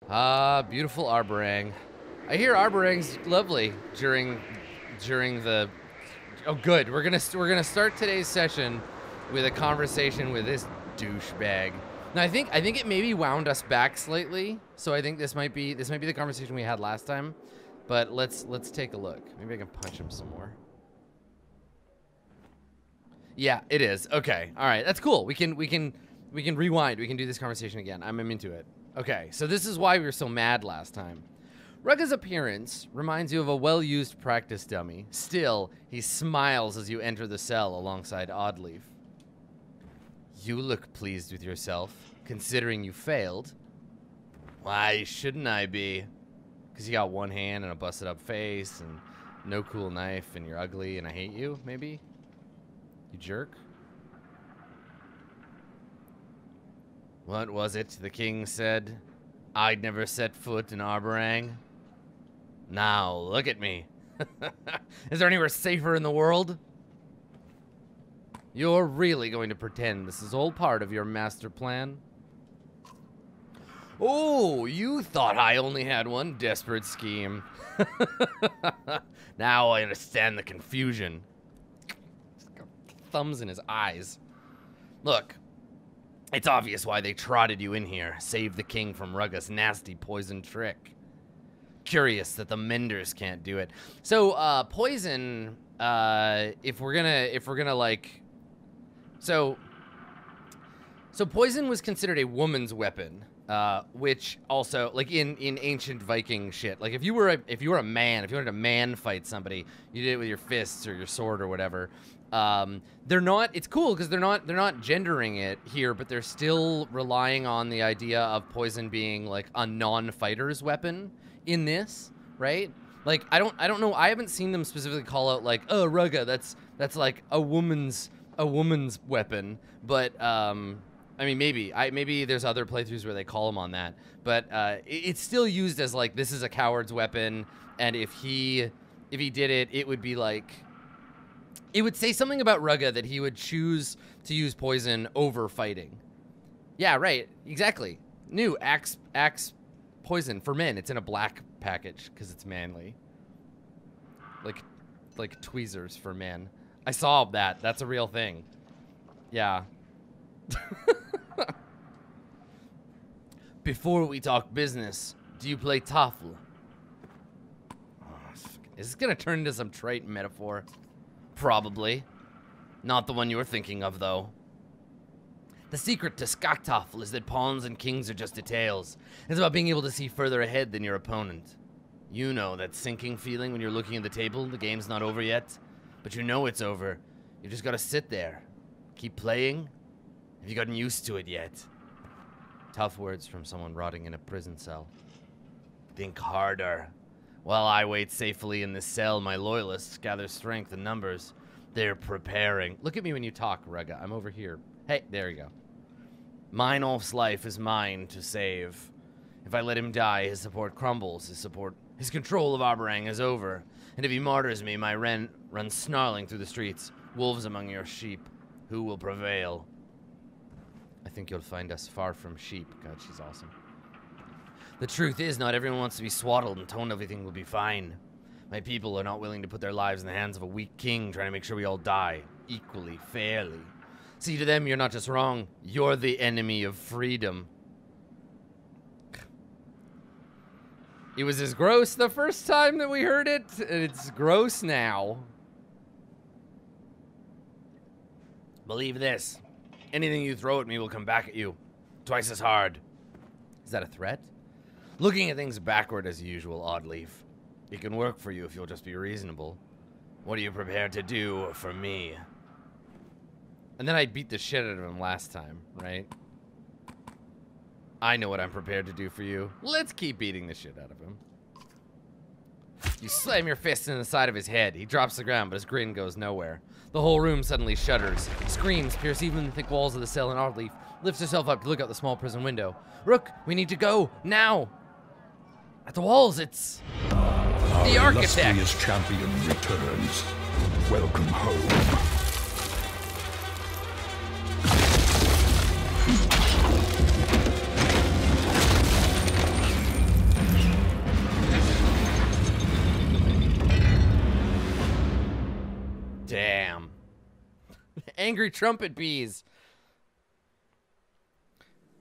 Ah, beautiful Arborang. I hear Arborang's lovely during the. Oh, good. We're gonna start today's session with a conversation with this douchebag. Now I think it maybe wound us back slightly, so I think this might be the conversation we had last time. But let's take a look. Maybe I can punch him some more. Yeah, it is. Okay. All right. That's cool. We can rewind. We can do this conversation again. I'm into it. Okay. So this is why we were so mad last time. Rugga's appearance reminds you of a well-used practice dummy. Still, he smiles as you enter the cell alongside Oddleaf. You look pleased with yourself, considering you failed. Why shouldn't I be? Because you got one hand and a busted-up face and no cool knife and you're ugly and I hate you, maybe? You jerk? What was it the king said? I'd never set foot in Arborang. Now, look at me. Is there anywhere safer in the world? You're really going to pretend this is all part of your master plan? Oh, you thought I only had one desperate scheme. Now I understand the confusion. Thumbs in his eyes. Look, it's obvious why they trotted you in here. Save the king from Rugga's nasty poison trick. Curious that the menders can't do it. So, poison, if we're gonna like, so poison was considered a woman's weapon, which also, like in ancient Viking shit, like if you were a man, if you wanted to man fight somebody, you did it with your fists or your sword or whatever. They're not, it's cool because they're not gendering it here, but they're still relying on the idea of poison being like a non-fighter's weapon in this, right? Like I don't know, I haven't seen them specifically call out like, oh, Rugga, that's like a woman's weapon, but I mean maybe there's other playthroughs where they call him on that, but it's still used as like, this is a coward's weapon, and if he did it, it would be like, it would say something about Rugga that he would choose to use poison over fighting. Yeah, right. Exactly. New axe poison for men. It's in a black package because it's manly. Like tweezers for men. I saw that. That's a real thing. Yeah. Before we talk business, do you play Tafel? Oh, is this gonna turn into some trite metaphor? Probably. Not the one you were thinking of, though. The secret to Skaktafel is that pawns and kings are just details. It's about being able to see further ahead than your opponent. You know that sinking feeling when you're looking at the table, the game's not over yet? But you know it's over. You just gotta sit there. Keep playing? Have you gotten used to it yet? Tough words from someone rotting in a prison cell. Think harder. While I wait safely in this cell, my loyalists gather strength in numbers. They're preparing. Look at me when you talk, Rugga. I'm over here. Hey, there you go. Meinolf's life is mine to save. If I let him die, his support crumbles. His control of Arborang is over. And if he martyrs me, my wren runs snarling through the streets. Wolves among your sheep. Who will prevail? I think you'll find us far from sheep. God, she's awesome. The truth is, not everyone wants to be swaddled and told everything will be fine. My people are not willing to put their lives in the hands of a weak king trying to make sure we all die. Equally, fairly. See, to them, you're not just wrong. You're the enemy of freedom. It was as gross the first time that we heard it, and it's gross now. Believe this. Anything you throw at me will come back at you. Twice as hard. Is that a threat? Looking at things backward as usual, Oddleaf. It can work for you if you'll just be reasonable. What are you prepared to do for me? And then I beat the shit out of him last time, right? I know what I'm prepared to do for you. Let's keep beating the shit out of him. You slam your fist in the side of his head. He drops to the ground, but his grin goes nowhere. The whole room suddenly shudders. Screams pierce even the thick walls of the cell, and Oddleaf lifts herself up to look out the small prison window. Rook, we need to go, now! At the walls, it's... the Our architect! illustrious champion returns. Welcome home. angry trumpet bees.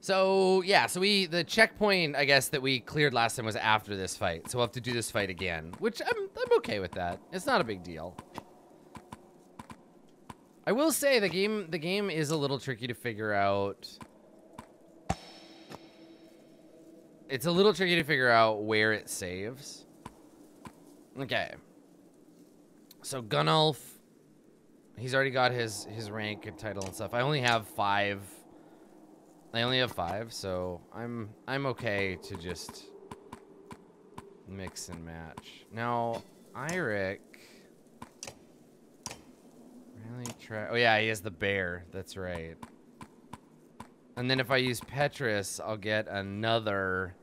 So, yeah, so the checkpoint, I guess, that we cleared last time was after this fight. So we'll have to do this fight again, which I'm okay with that. It's not a big deal. I will say the game is a little tricky to figure out. It's a little tricky to figure out where it saves. Okay. So Gunnulf, he's already got his rank and title and stuff. I only have 5. So I'm okay to just mix and match. Now, Eirik, really try. Oh yeah, he has the bear. That's right. And then if I use Petrus, I'd get another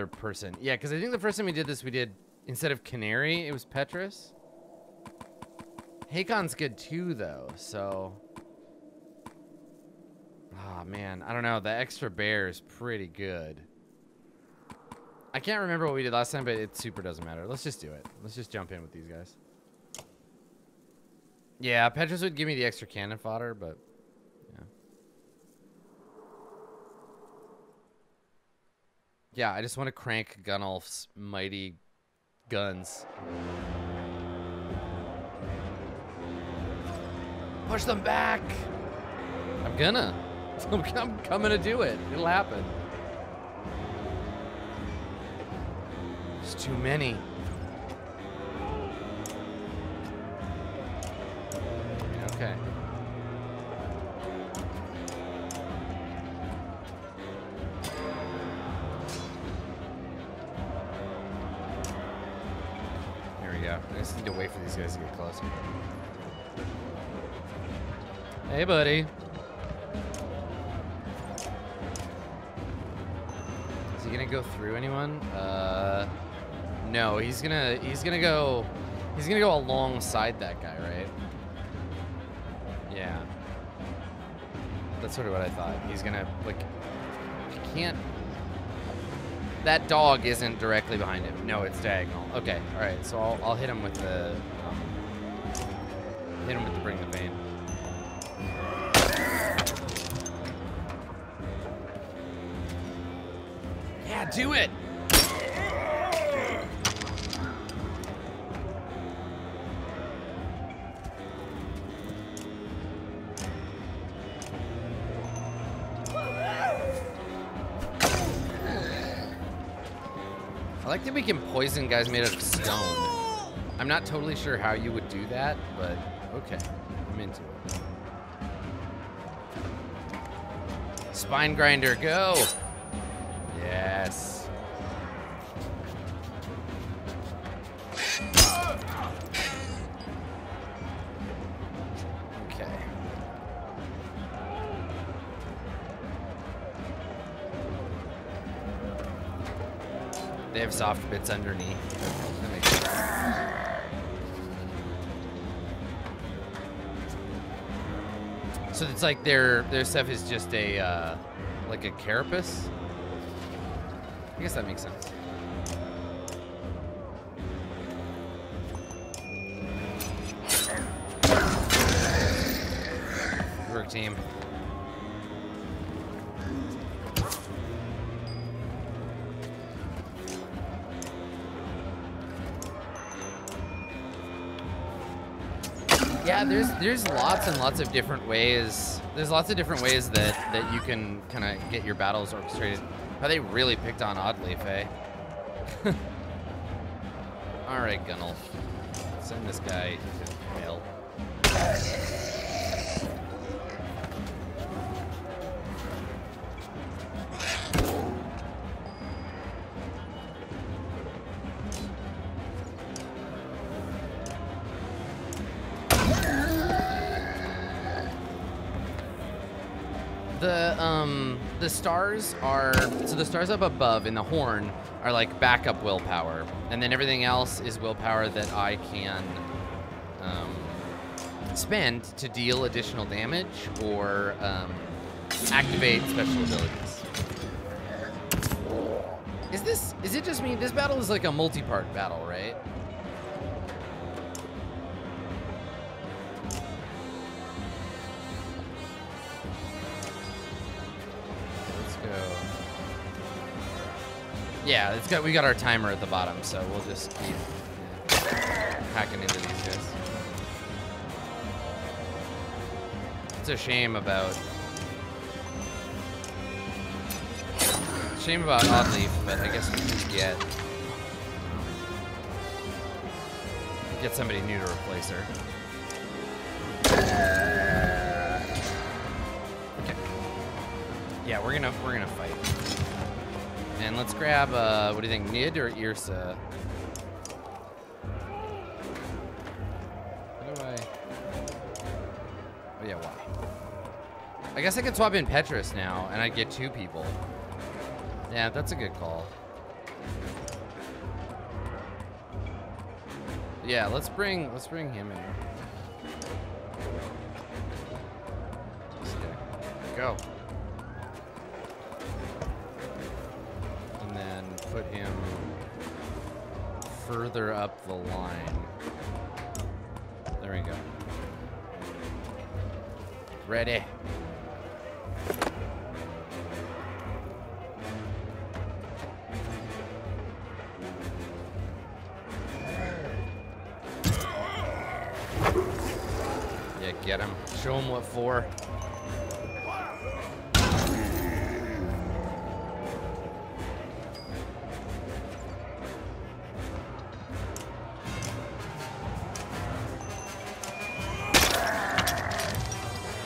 person. Yeah, because I think the first time we did this, we did, instead of Canary, it was Petrus. Hakon's good too, though, so. Oh, man. I don't know. The extra bear is pretty good. I can't remember what we did last time, but it super doesn't matter. Let's just do it. Let's just jump in with these guys. Yeah, Petrus would give me the extra cannon fodder, but yeah. Yeah, I just want to crank Gunnulf's mighty guns. Push them back! I'm gonna. I'm coming to do it. It'll happen. There's too many. Okay. There we go. I just need to wait for these guys to get closer. Hey, buddy. Is he gonna go through anyone? No, he's gonna go alongside that guy, right? Yeah. That's sort of what I thought. He's gonna, like, he can't. That dog isn't directly behind him. No, it's diagonal. Okay, all right. So I'll hit him with the bring the pain. Yeah, do it. I like that we can poison guys made out of stone. I'm not totally sure how you would do that, but okay. I'm into it. Spine grinder, go! Yes. Okay. They have soft bits underneath. That makes sense. So it's like their stuff is just a like a carapace. I guess that makes sense. Work team. Yeah, there's lots and lots of different ways. There's lots of different ways that you can kind of get your battles orchestrated. Oh, they really picked on Oddleaf, eh? All right, Gunnulf. Send this guy to hell. The stars are, so the stars up above in the horn are like backup willpower, and then everything else is willpower that I can spend to deal additional damage or activate special abilities. Is it just me? This battle is like a multi-part battle, right? Yeah, we got our timer at the bottom, so we'll just keep hacking into these guys. It's a shame about Oddleaf, but I guess we can get somebody new to replace her. Okay. Yeah, we're gonna fight. And let's grab what do you think, Nid or Irsa? How do I? Oh yeah, why? I guess I could swap in Petrus now, and I'd get 2 people. Yeah, that's a good call. Yeah, let's bring him in. Go. And then put him further up the line. There we go. Ready. Yeah, get him. Show him what for.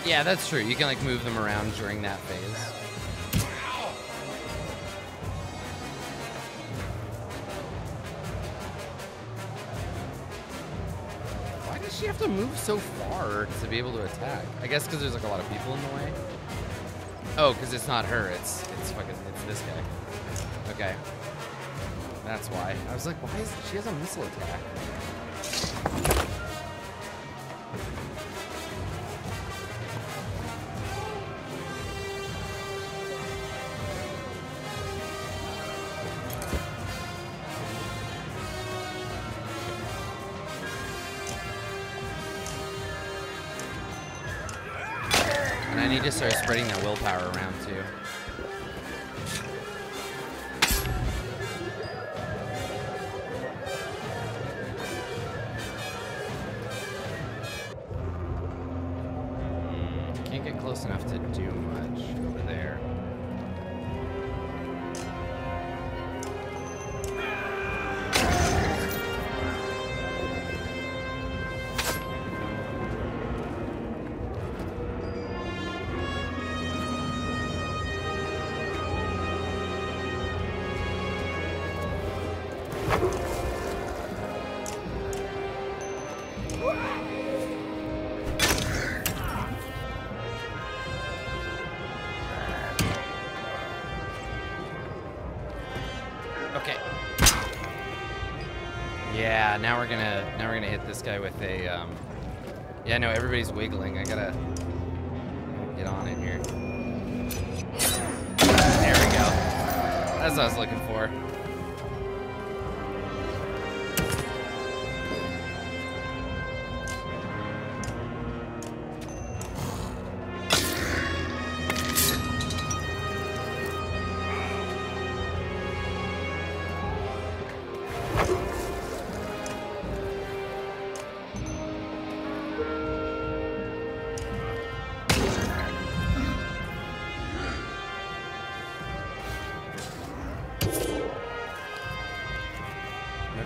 Yeah, that's true. You can like move them around during that phase. Why does she have to move so far to be able to attack? I guess because there's like a lot of people in the way. Oh, because it's not her. It's this guy. Okay, that's why. I was like, why is she has a missile attack? I need to start spreading that willpower around too. Can't get close enough to do much over there. Yeah, now we're gonna hit this guy with a yeah, no, everybody's wiggling. I gotta get on in here. There we go. That's what I was looking for.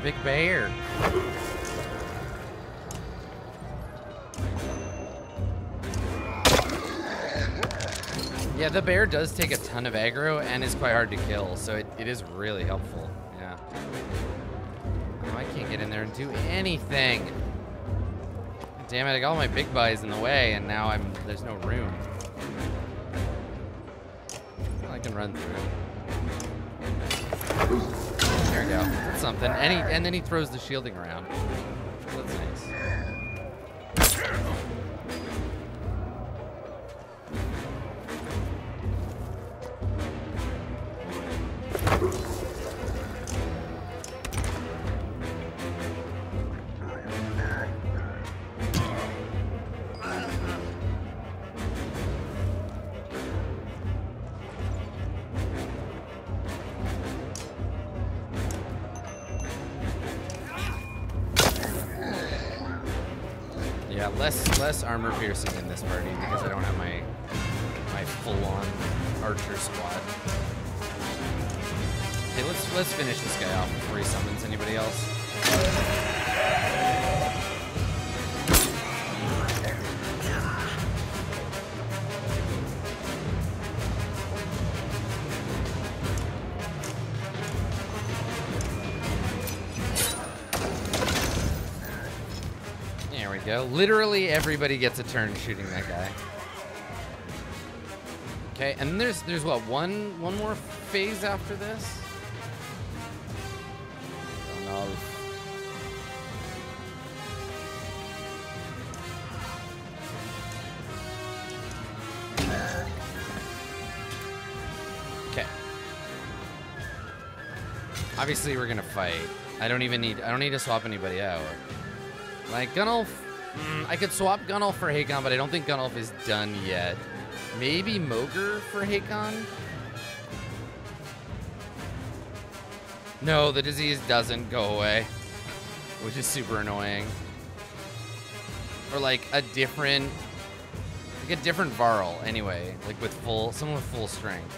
Big bear. Yeah, the bear does take a ton of aggro and is quite hard to kill, so it is really helpful. Yeah. Oh, I can't get in there and do anything. Damn it, I got all my big buys in the way, and now there's no room. I can run through it. There we go. That's something. And then he throws the shielding around. That's nice. Yeah, less armor piercing in this party because I don't have my full-on archer squad. Okay, let's finish this guy off before he summons anybody else. There we go. Literally everybody gets a turn shooting that guy. Okay, and there's what, one more phase after this? Oh no. Okay. Obviously we're gonna fight. I don't need to swap anybody out. Like Gunnulf, I could swap Gunnulf for Hakon, but I don't think Gunnulf is done yet. Maybe Mogr for Hakon? No, the disease doesn't go away, which is super annoying. Or like a different Varl anyway, like with someone with full strength.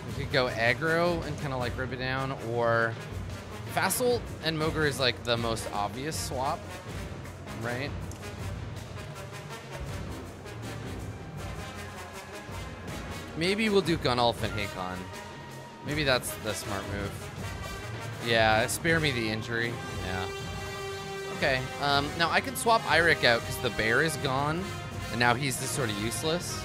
We could go aggro and kind of like rip it down, or Fassel and Mogr is like the most obvious swap, right? Maybe we'll do Gunnulf and Hakon. Maybe that's the smart move. Yeah, spare me the injury. Yeah. Okay. Now I can swap Eirik out because the bear is gone, and now he's just sort of useless.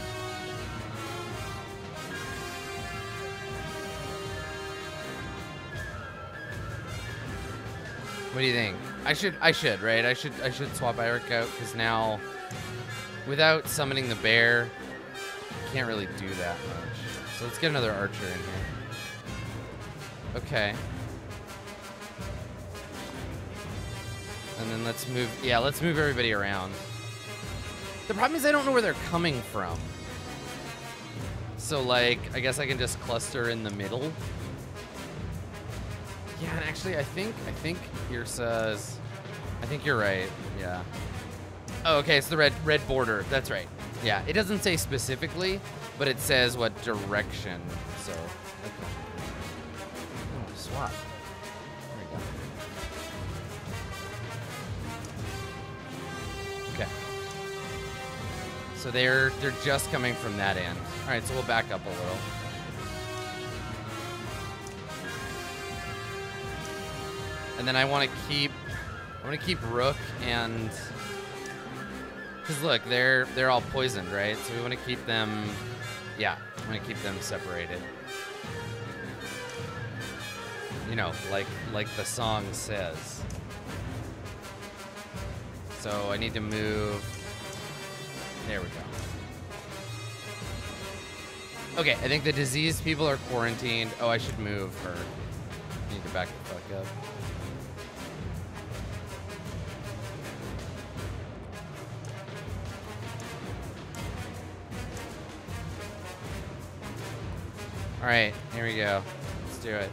What do you think? I should, right? I should swap Eirik out because now, without summoning the bear, can't really do that much. So let's get another archer in here. Okay. And then let's move everybody around. The problem is I don't know where they're coming from. So like, I guess I can just cluster in the middle. Yeah, and actually I think Yrsa's, I think you're right, yeah. Oh, okay, it's the red border, that's right. Yeah, it doesn't say specifically, but it says what direction, so, okay. Oh, swap. There we go. Okay. So they're just coming from that end. All right, so we'll back up a little. And then I want to keep Rook and, because look, they're all poisoned, right? So we want to keep them, yeah, I want to keep them separated. You know, like the song says. So I need to move. There we go. Okay, I think the diseased people are quarantined. Oh, I should move her. I need to back the fuck up. All right, here we go. Let's do it.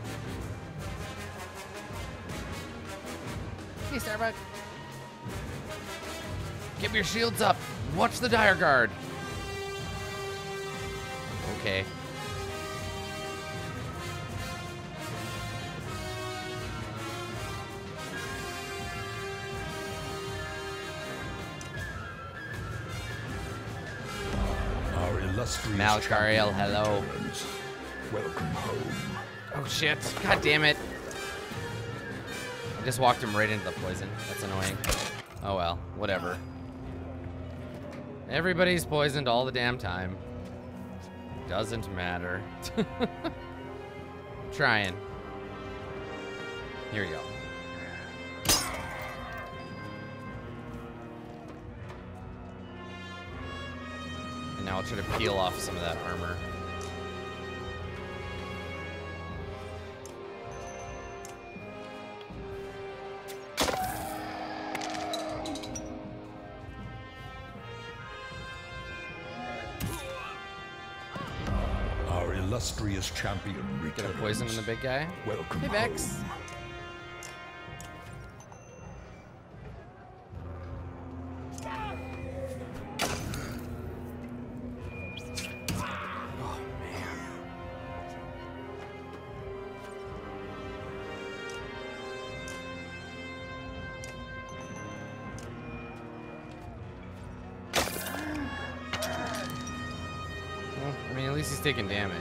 Hey, Starbuck. Keep your shields up. Watch the dire guard. Okay. Our illustrious Malkariel, hello. returns. Welcome home. Oh shit! God damn it! I just walked him right into the poison. That's annoying. Oh well, whatever. Everybody's poisoned all the damn time. Doesn't matter. Trying. Here we go. And now I'll try to peel off some of that armor. Illustrious champion returns. Get a poison on the big guy. Welcome Hey, Vex. home. least he's taking damage.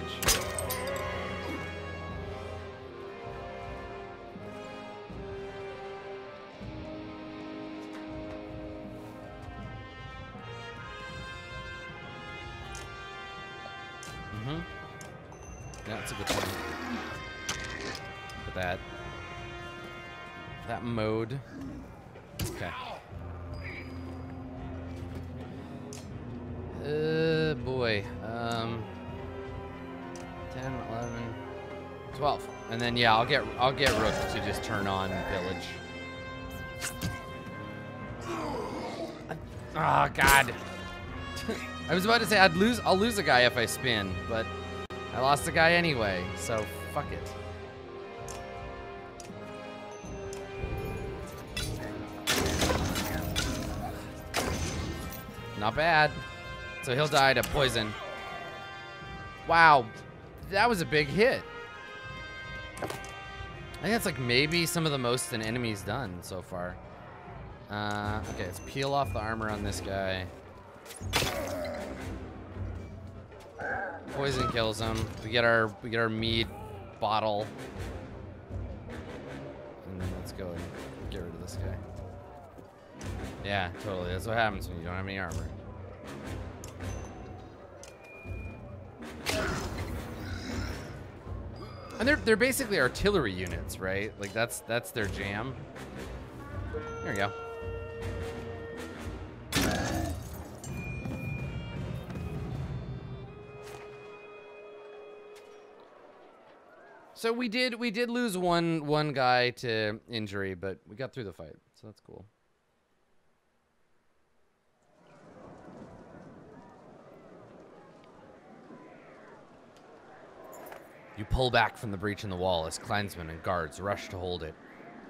Yeah, that's a good point. Put that mode. Okay. Boy. 10, 11, 12. And then yeah, I'll get Rook to just turn on Village. Oh god. I was about to say I'll lose a guy if I spin, but I lost a guy anyway, so fuck it. Not bad. So he'll die to poison. Wow, that was a big hit. I think that's like maybe some of the most an enemy's done so far. Okay, let's peel off the armor on this guy. Poison kills him. We get our mead bottle. And then let's go and get rid of this guy. Yeah, totally. That's what happens when you don't have any armor. And they're basically artillery units, right? Like that's their jam. There we go. So we did lose one guy to injury, but we got through the fight, so that's cool. You pull back from the breach in the wall as clansmen and guards rush to hold it.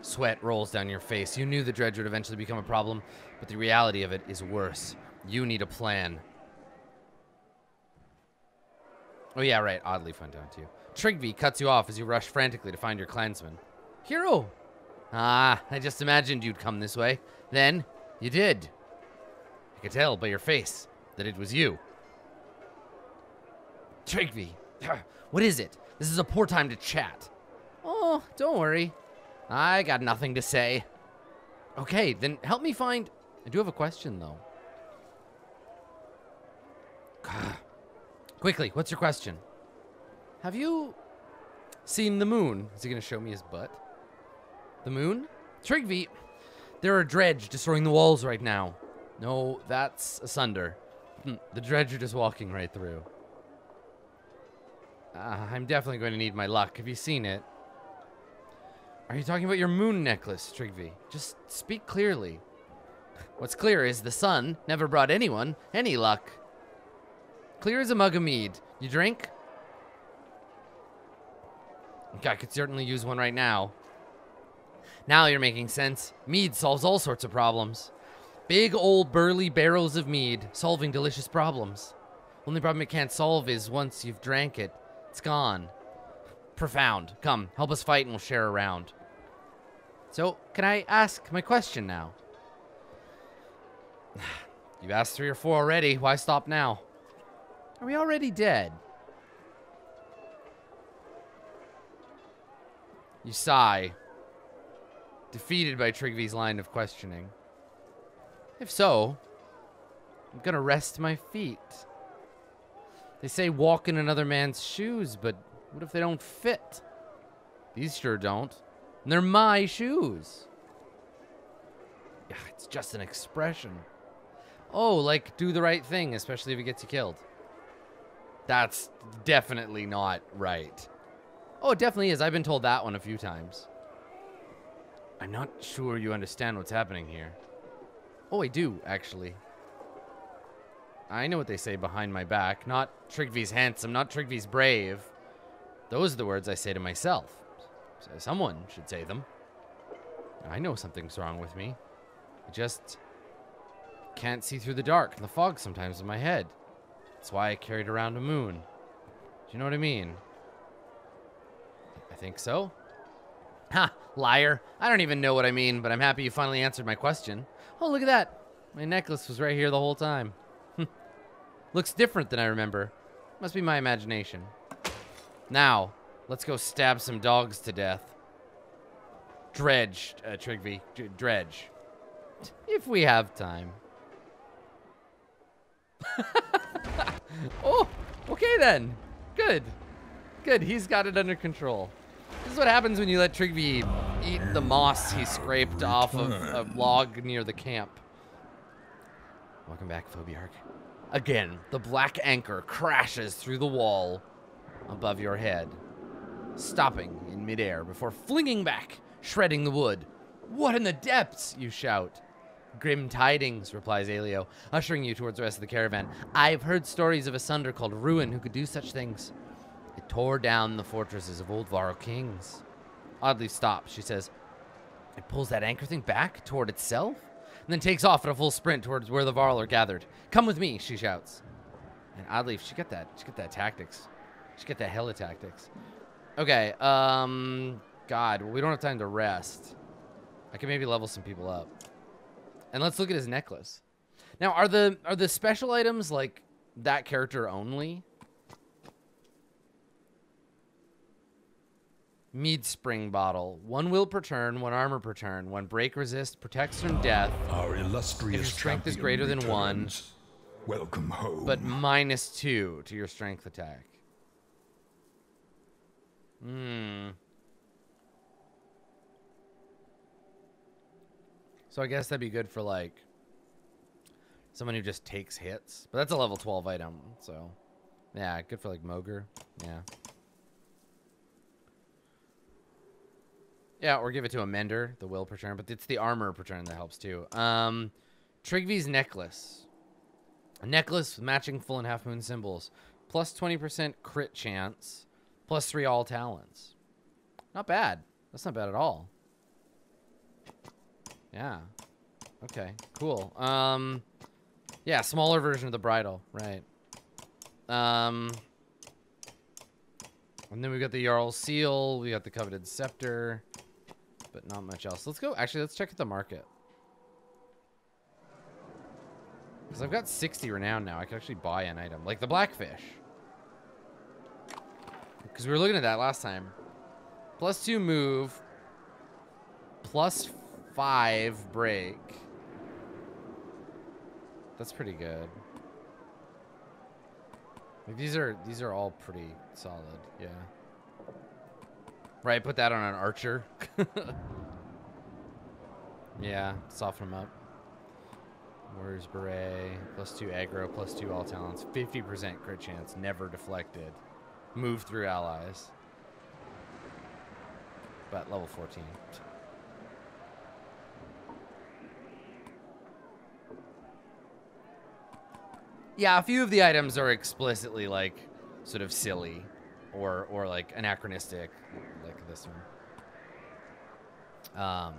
Sweat rolls down your face. You knew the dredge would eventually become a problem, but the reality of it is worse. You need a plan. Oh yeah, right. Oddly fun down to you. Trigvi cuts you off as you rush frantically to find your clansman. Hero! Ah, I just imagined you'd come this way. Then, you did. I could tell by your face that it was you. Trigvi, what is it? This is a poor time to chat. Oh, don't worry. I got nothing to say. Okay, then help me find... I do have a question, though. Quickly, what's your question? Have you seen the moon? Is he going to show me his butt? The moon? Trigvi, there are dredge destroying the walls right now. No, that's asunder. The dredge are just walking right through. I'm definitely going to need my luck. Have you seen it? Are you talking about your moon necklace, Trigvi? Just speak clearly. What's clear is the sun never brought anyone any luck. Clear as a mug of mead. You drink? Okay, I could certainly use one right now. Now you're making sense. Mead solves all sorts of problems. Big old burly barrels of mead solving delicious problems. Only problem it can't solve is once you've drank it, it's gone. Profound. Come, help us fight and we'll share a round. So, can I ask my question now? You've asked 3 or 4 already. Why stop now? Are we already dead? You sigh, defeated by Trigvi's line of questioning. If so, I'm gonna rest my feet. They say walk in another man's shoes, but what if they don't fit? These sure don't. And they're my shoes. Yeah, it's just an expression. Oh, like do the right thing, especially if it gets you killed. That's definitely not right. Oh, it definitely is. I've been told that one a few times. I'm not sure you understand what's happening here. Oh, I do, actually. I know what they say behind my back. Not Trigvi's handsome, not Trigvi's brave. Those are the words I say to myself. So someone should say them. I know something's wrong with me. I just can't see through the dark and the fog sometimes in my head. That's why I carried around a moon. Do you know what I mean? I think so. Ha! Liar. I don't even know what I mean, but I'm happy you finally answered my question. Oh, look at that. My necklace was right here the whole time. Looks different than I remember. Must be my imagination. Now, let's go stab some dogs to death. Dredge, Trigvi. Dredge. If we have time. Oh, okay then. Good. Good, he's got it under control. This is what happens when you let Trigvi eat the moss he scraped off of a log near the camp. Welcome back, Phobiarch. Again, the black anchor crashes through the wall above your head, stopping in midair before flinging back, shredding the wood. What in the depths, you shout. Grim tidings, replies Aelio, ushering you towards the rest of the caravan. I've heard stories of a sunder called Ruin who could do such things. It tore down the fortresses of old Varl kings. Oddleif stops. She says, it pulls that anchor thing back toward itself, and then takes off at a full sprint towards where the Varl are gathered. Come with me, she shouts. And Oddleif, she got that tactics. She got that hella tactics. Okay, God, well, we don't have time to rest. I can maybe level some people up. And let's look at his necklace. Now, are the special items like that character only? Mead spring bottle. 1 will per turn, 1 armor per turn, 1 break resist, protects from death. Our illustrious if your strength is greater than 1. Welcome home. But -2 to your strength attack. So I guess that'd be good for like someone who just takes hits. But that's a level 12 item, so yeah, good for like Mogre. Yeah. Yeah, or give it to a Mender, the will per turn, but it's the armor per turn that helps too. Trigvi's necklace. A necklace with matching full and half moon symbols. Plus 20% crit chance. Plus 3 all talents. Not bad. That's not bad at all. Yeah. Okay, cool. Yeah, smaller version of the bridle, right. And then we got the Jarl's Seal, we got the Coveted Scepter, but not much else. Let's go, actually, let's check at the market. Because I've got 60 renown now. I can actually buy an item, like the Blackfish. Because we were looking at that last time. Plus 2 move, plus 5 break. That's pretty good. Like these are all pretty solid, yeah. Right, put that on an archer. Yeah, soften them up. Warrior's Beret, plus 2 aggro, plus 2 all talents, 50% crit chance, never deflected. Move through allies. But level 14. Yeah, a few of the items are explicitly like sort of silly or like anachronistic, like this one.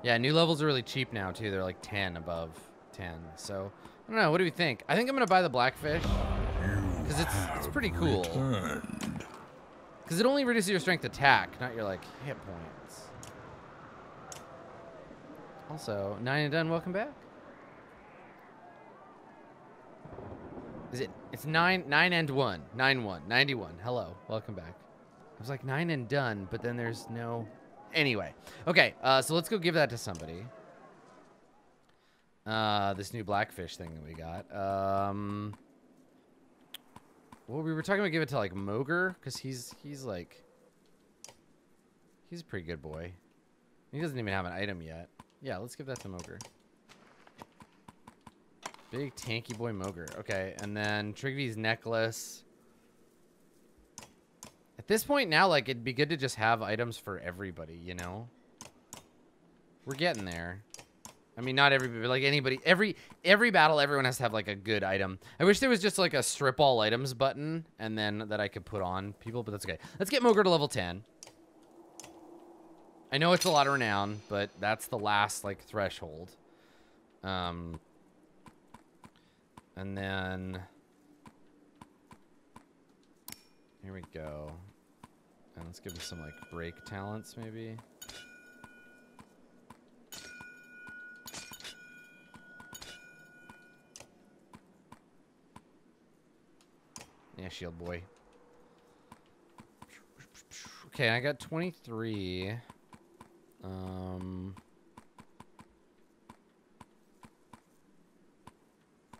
Yeah, new levels are really cheap now too. They're like 10 above 10. So I don't know. What do we think? I think I'm gonna buy the Blackfish because it's pretty cool. Because it only reduces your strength attack, not your like hit points. Also, 9 and done. Welcome back. Is it? It's 9 and 1. 9-1. 91. Hello. Welcome back. I was like 9 and done, but then there's no... Anyway. Okay, so let's go give that to somebody. This new Blackfish thing that we got. Well, we were talking about give it to, like, Mogre, because he's like... He's a pretty good boy. He doesn't even have an item yet. Yeah, let's give that to Mogre. Big tanky boy Mogre. Okay, and then Trigvi's necklace. At this point now, like, it'd be good to just have items for everybody, you know? We're getting there. I mean, not everybody, but like anybody. Every battle, everyone has to have like a good item. I wish there was just like a strip all items button, and then that I could put on people, but that's okay. Let's get Mogre to level 10. I know it's a lot of renown, but that's the last like threshold. And then here we go. And let's give him some like break talents maybe. shield boy. Okay, I got 23.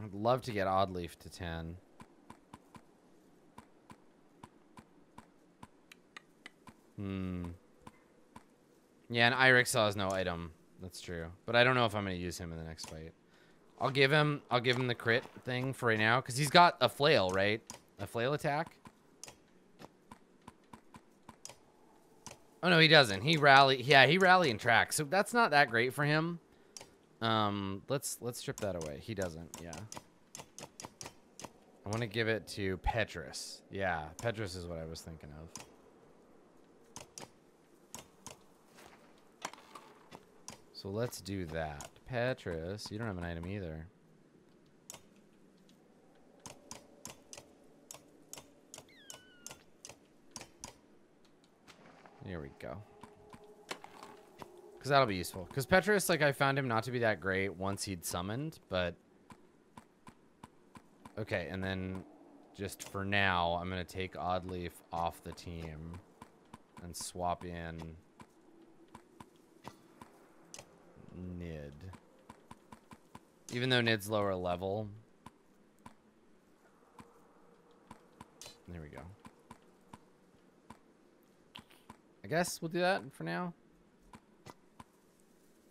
I'd love to get Oddleaf to 10. Yeah, and Irixaw is no item. That's true. But I don't know if I'm going to use him in the next fight. I'll give him the crit thing for right now because he's got a flail, right? A flail attack. Oh no, he doesn't. He rally. Yeah, he rally and track. So that's not that great for him. Let's strip that away. He doesn't. Yeah. I want to give it to Petrus. Yeah, Petrus is what I was thinking of. So let's do that. Petrus, you don't have an item either. Here we go. Because that'll be useful. Because Petrus, like, I found him not to be that great once he'd summoned, but... Okay, and then just for now, I'm going to take Oddleaf off the team and swap in Nid. Even though Nid's lower level. There we go. I guess we'll do that for now.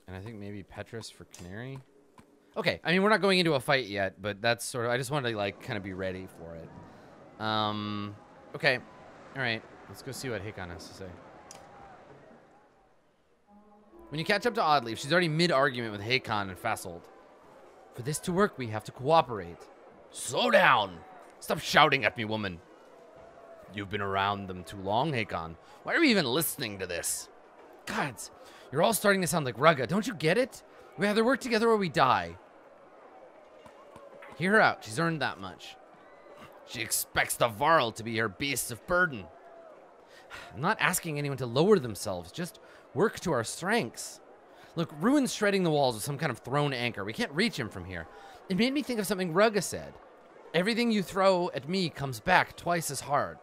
And I think maybe Petrus for Canary. Okay, I mean, we're not going into a fight yet, but that's sort of... I just wanted to, like, kind of be ready for it. Okay. All right. Let's go see what Hakon has to say. When you catch up to Oddleaf, she's already mid-argument with Hakon and Fasold. For this to work, we have to cooperate. Slow down! Stop shouting at me, woman. You've been around them too long, Hakon. Why are we even listening to this? Gods, you're all starting to sound like Rugga. Don't you get it? We either work together or we die. Hear her out. She's earned that much. She expects the Varl to be her beasts of burden. I'm not asking anyone to lower themselves. Just work to our strengths. Look, Ruin's shredding the walls with some kind of thrown anchor. We can't reach him from here. It made me think of something Rugga said. Everything you throw at me comes back twice as hard.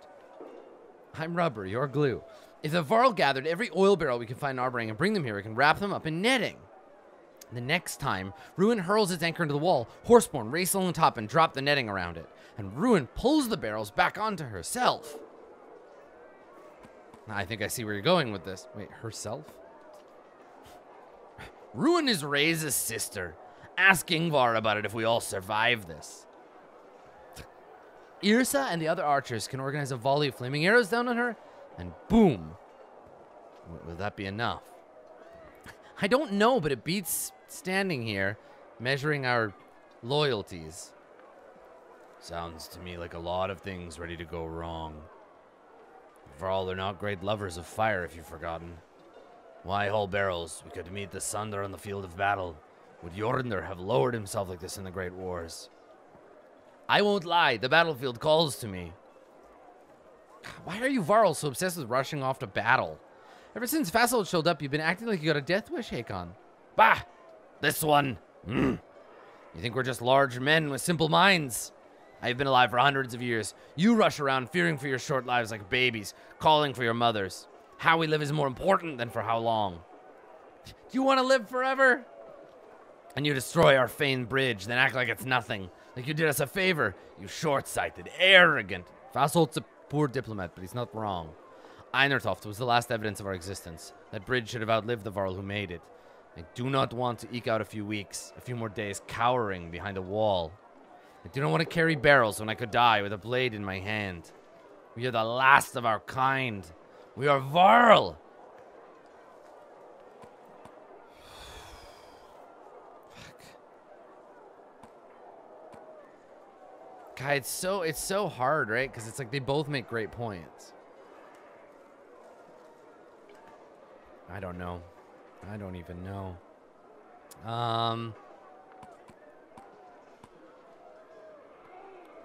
I'm rubber, you're glue. If the Varl gathered every oil barrel we can find in Arboring and bring them here, we can wrap them up in netting. The next time, Ruin hurls its anchor into the wall, Horseborn race along top and drop the netting around it. And Ruin pulls the barrels back onto herself. I think I see where you're going with this. Wait, herself? Ruin is Ray's sister. Ask Ingvar about it if we all survive this. Irsa and the other archers can organize a volley of flaming arrows down on her, and boom. Will that be enough? I don't know, but it beats standing here, measuring our loyalties. Sounds to me like a lot of things ready to go wrong. For all, they're not great lovers of fire, if you've forgotten. Why haul barrels? We could meet the Sunder on the field of battle. Would Jornder have lowered himself like this in the Great Wars? I won't lie, the battlefield calls to me. Why are you Varl so obsessed with rushing off to battle? Ever since Fasold showed up, you've been acting like you got a death wish, Hakon. Bah! This one. You think we're just large men with simple minds? I've been alive for hundreds of years. You rush around fearing for your short lives like babies, calling for your mothers. How we live is more important than for how long. Do you want to live forever? And you destroy our famed bridge, then act like it's nothing. Like you did us a favor, you short-sighted, arrogant. Fasold's a poor diplomat, but he's not wrong. Einertoft was the last evidence of our existence. That bridge should have outlived the Varl who made it. I do not want to eke out a few weeks, a few more days cowering behind a wall. I do not want to carry barrels when I could die with a blade in my hand. We are the last of our kind. We are Varl. God, it's so hard, right? Because it's like they both make great points. I don't know. I don't even know.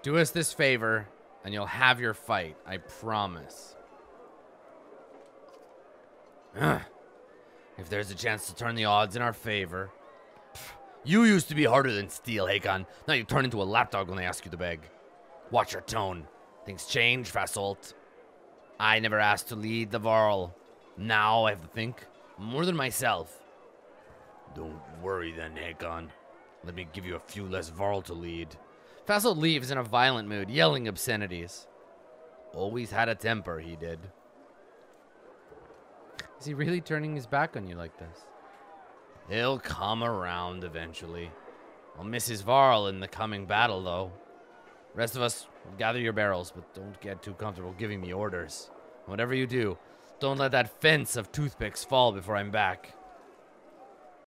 Do us this favor, and you'll have your fight. I promise. If there's a chance to turn the odds in our favor. You used to be harder than steel, Hakon. Now you turn into a lapdog when they ask you to beg. Watch your tone. Things change, Fasolt. I never asked to lead the Varl. Now I have to think more than myself. Don't worry then, Hakon. Let me give you a few less Varl to lead. Fasolt leaves in a violent mood, yelling obscenities. Always had a temper, he did. Is he really turning his back on you like this? He'll come around eventually. I'll miss his Varl in the coming battle, though. Rest of us, gather your barrels, but don't get too comfortable giving me orders. Whatever you do, don't let that fence of toothpicks fall before I'm back.